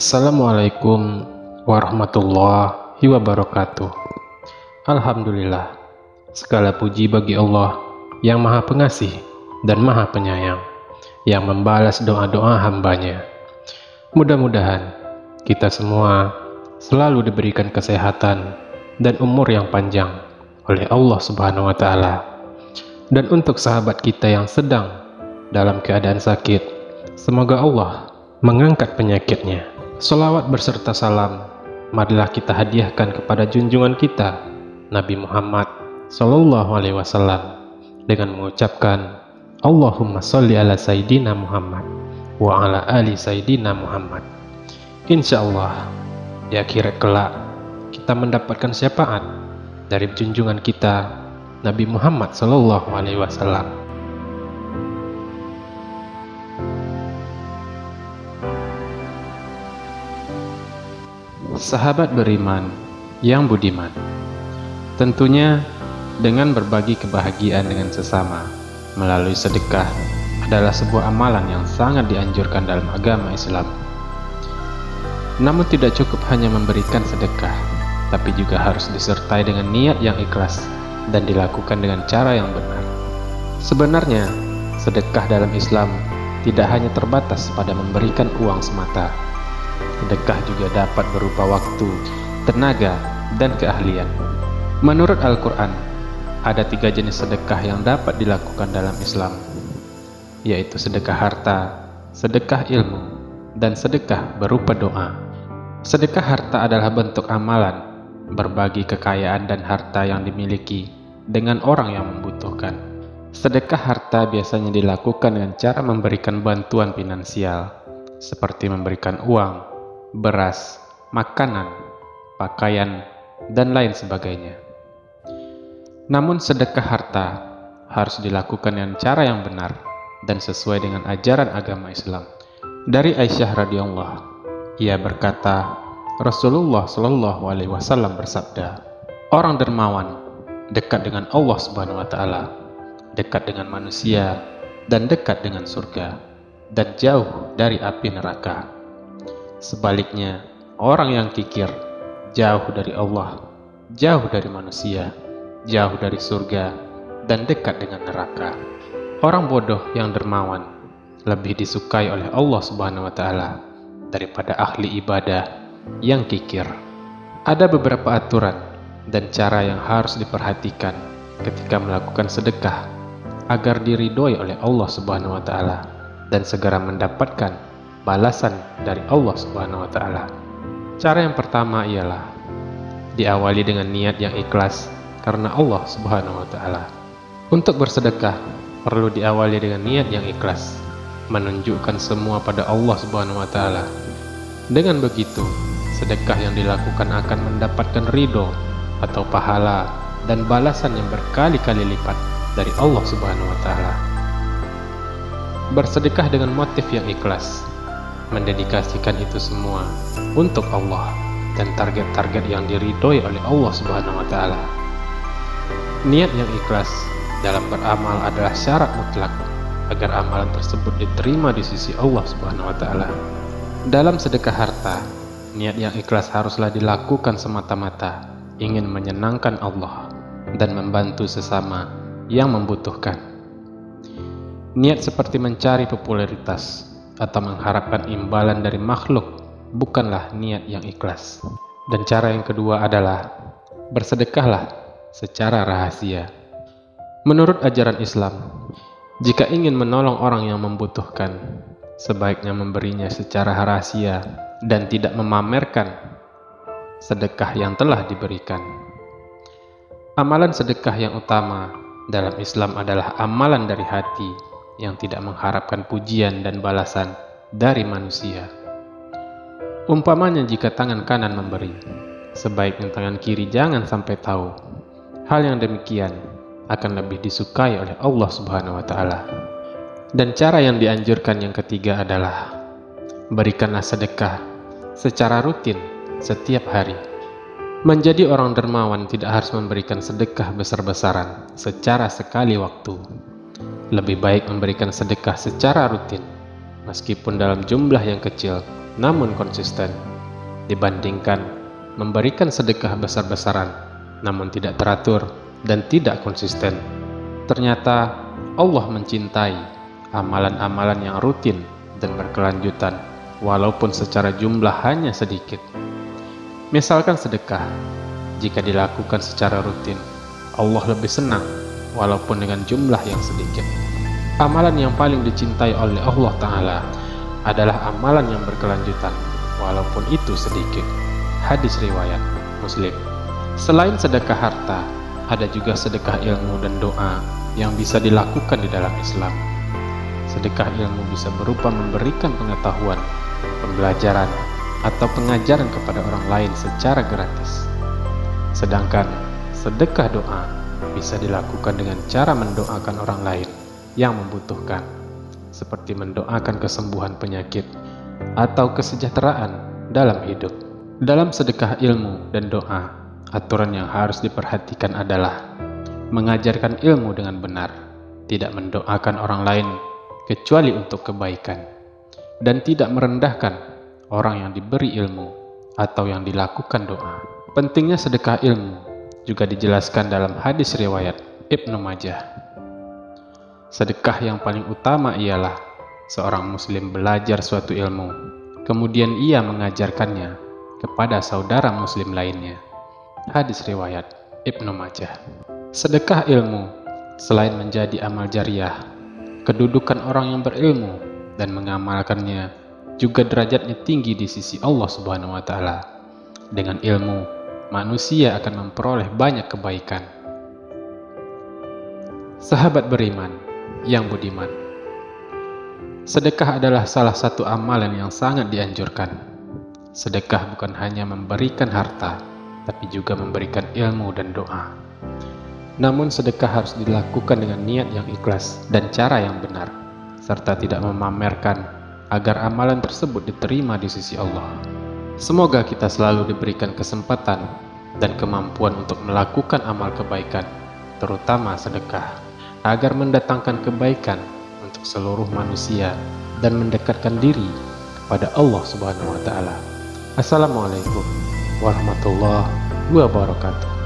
Assalamualaikum warahmatullahi wabarakatuh. Alhamdulillah, segala puji bagi Allah yang Maha Pengasih dan Maha Penyayang, yang membalas doa-doa hambanya. Mudah-mudahan kita semua selalu diberikan kesehatan dan umur yang panjang oleh Allah Subhanahu wa Ta'ala. Dan untuk sahabat kita yang sedang dalam keadaan sakit, semoga Allah mengangkat penyakitnya. Salawat berserta salam marilah kita hadiahkan kepada junjungan kita Nabi Muhammad Sallallahu Alaihi Wasallam dengan mengucapkan Allahumma sholli ala Sayyidina Muhammad wa ala ali Sayyidina Muhammad. Insya Allah di akhirat kelak kita mendapatkan syafaat dari junjungan kita Nabi Muhammad Sallallahu Alaihi Wasallam. Sahabat beriman yang budiman, tentunya dengan berbagi kebahagiaan dengan sesama melalui sedekah adalah sebuah amalan yang sangat dianjurkan dalam agama Islam. Namun tidak cukup hanya memberikan sedekah, tapi juga harus disertai dengan niat yang ikhlas dan dilakukan dengan cara yang benar. Sebenarnya, sedekah dalam Islam tidak hanya terbatas pada memberikan uang semata. Sedekah juga dapat berupa waktu, tenaga, dan keahlian. Menurut Al-Quran, ada 3 jenis sedekah yang dapat dilakukan dalam Islam, yaitu sedekah harta, sedekah ilmu, dan sedekah berupa doa. Sedekah harta adalah bentuk amalan, berbagi kekayaan dan harta yang dimiliki dengan orang yang membutuhkan. Sedekah harta biasanya dilakukan dengan cara memberikan bantuan finansial, seperti memberikan uang, beras, makanan, pakaian, dan lain sebagainya. Namun sedekah harta harus dilakukan dengan cara yang benar dan sesuai dengan ajaran agama Islam. Dari Aisyah radhiyallahu, ia berkata, Rasulullah Shallallahu Alaihi Wasallam bersabda, orang dermawan dekat dengan Allah Subhanahu Wa Taala, dekat dengan manusia, dan dekat dengan surga, dan jauh dari api neraka. Sebaliknya, orang yang kikir jauh dari Allah, jauh dari manusia, jauh dari surga, dan dekat dengan neraka. Orang bodoh yang dermawan lebih disukai oleh Allah Subhanahu wa Ta'ala daripada ahli ibadah yang kikir. Ada beberapa aturan dan cara yang harus diperhatikan ketika melakukan sedekah agar diridhoi oleh Allah Subhanahu wa Ta'ala dan segera mendapatkan balasan dari Allah Subhanahu wa Ta'ala. Cara yang pertama ialah diawali dengan niat yang ikhlas karena Allah Subhanahu wa Ta'ala. Untuk bersedekah perlu diawali dengan niat yang ikhlas, menunjukkan semua pada Allah Subhanahu wa Ta'ala. Dengan begitu, sedekah yang dilakukan akan mendapatkan ridho atau pahala dan balasan yang berkali-kali lipat dari Allah Subhanahu wa Ta'ala. Bersedekah dengan motif yang ikhlas, mendedikasikan itu semua untuk Allah dan target-target yang diridhoi oleh Allah Subhanahu wa Ta'ala. Niat yang ikhlas dalam beramal adalah syarat mutlak agar amalan tersebut diterima di sisi Allah Subhanahu wa Ta'ala. Dalam sedekah harta, niat yang ikhlas haruslah dilakukan semata-mata ingin menyenangkan Allah dan membantu sesama yang membutuhkan. Niat seperti mencari popularitas atau mengharapkan imbalan dari makhluk bukanlah niat yang ikhlas. Dan cara yang kedua adalah bersedekahlah secara rahasia. Menurut ajaran Islam, jika ingin menolong orang yang membutuhkan, sebaiknya memberinya secara rahasia dan tidak memamerkan sedekah yang telah diberikan. Amalan sedekah yang utama dalam Islam adalah amalan dari hati yang tidak mengharapkan pujian dan balasan dari manusia. Umpamanya jika tangan kanan memberi, sebaiknya tangan kiri jangan sampai tahu. Hal yang demikian akan lebih disukai oleh Allah Subhanahu wa Ta'ala. Dan cara yang dianjurkan yang ketiga adalah berikanlah sedekah secara rutin setiap hari. Menjadi orang dermawan tidak harus memberikan sedekah besar-besaran secara sekali waktu. Lebih baik memberikan sedekah secara rutin, meskipun dalam jumlah yang kecil namun konsisten, dibandingkan memberikan sedekah besar-besaran namun tidak teratur dan tidak konsisten. Ternyata Allah mencintai amalan-amalan yang rutin dan berkelanjutan walaupun secara jumlah hanya sedikit. Misalkan sedekah, jika dilakukan secara rutin, Allah lebih senang walaupun dengan jumlah yang sedikit. Amalan yang paling dicintai oleh Allah Ta'ala adalah amalan yang berkelanjutan walaupun itu sedikit. Hadis riwayat Muslim. Selain sedekah harta, ada juga sedekah ilmu dan doa yang bisa dilakukan di dalam Islam. Sedekah ilmu bisa berupa memberikan pengetahuan, pembelajaran, atau pengajaran kepada orang lain secara gratis. Sedangkan sedekah doa bisa dilakukan dengan cara mendoakan orang lain yang membutuhkan, seperti mendoakan kesembuhan penyakit atau kesejahteraan dalam hidup. Dalam sedekah ilmu dan doa, aturan yang harus diperhatikan adalah mengajarkan ilmu dengan benar, tidak mendoakan orang lain kecuali untuk kebaikan, dan tidak merendahkan orang yang diberi ilmu atau yang dilakukan doa. Pentingnya sedekah ilmu juga dijelaskan dalam hadis riwayat Ibnu Majah. Sedekah yang paling utama ialah seorang muslim belajar suatu ilmu, kemudian ia mengajarkannya kepada saudara muslim lainnya. Hadis riwayat Ibnu Majah. Sedekah ilmu selain menjadi amal jariah, kedudukan orang yang berilmu dan mengamalkannya juga derajatnya tinggi di sisi Allah Subhanahu wa Ta'ala. Dengan ilmu, manusia akan memperoleh banyak kebaikan. Sahabat beriman yang budiman, sedekah adalah salah satu amalan yang sangat dianjurkan. Sedekah bukan hanya memberikan harta, tapi juga memberikan ilmu dan doa. Namun sedekah harus dilakukan dengan niat yang ikhlas dan cara yang benar, serta tidak memamerkan agar amalan tersebut diterima di sisi Allah. Semoga kita selalu diberikan kesempatan dan kemampuan untuk melakukan amal kebaikan, terutama sedekah, agar mendatangkan kebaikan untuk seluruh manusia dan mendekatkan diri kepada Allah Subhanahu wa Ta'ala. Assalamualaikum warahmatullahi wabarakatuh.